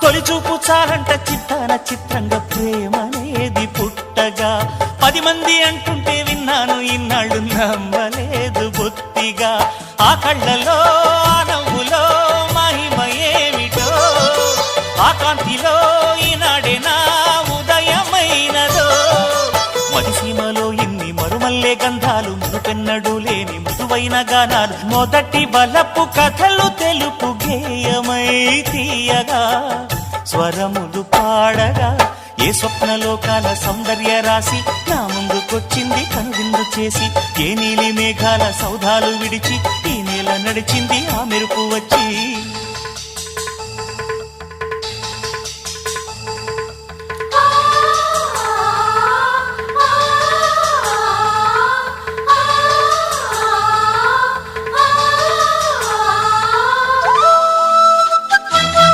తొలిచూపు చాలంట చిత్తాన చిత్రంగా ప్రేమనేది పుట్టగా 10 మంది అంటుంటే విన్నాను ఇన్నాళ్ళు నమ్మలేదు బొత్తిగా ఆ కళ్ళలో ఆ నవ్వులో మహిమ ఏమిటో ఆ కాంతిలో ఈనాడే నా ఉదయమైనదో మదిసీమలో ఇన్ని మరుమల్లే గంధాలు మునుపెన్నడు లేని మృదువైన గానాలు మొదటి బలపు కథలు తెలుపు గేయమై తీయగా స్వరములు పాడగా ఏ స్వప్నలోకాల సౌందర్య రాశి నా ముందుకొచ్చింది కనువిందు చేసి ఏ నీలి మేఘాల సౌధాలు విడిచి ఈ నేల నడిచింది ఆ మెరుపు వచ్చి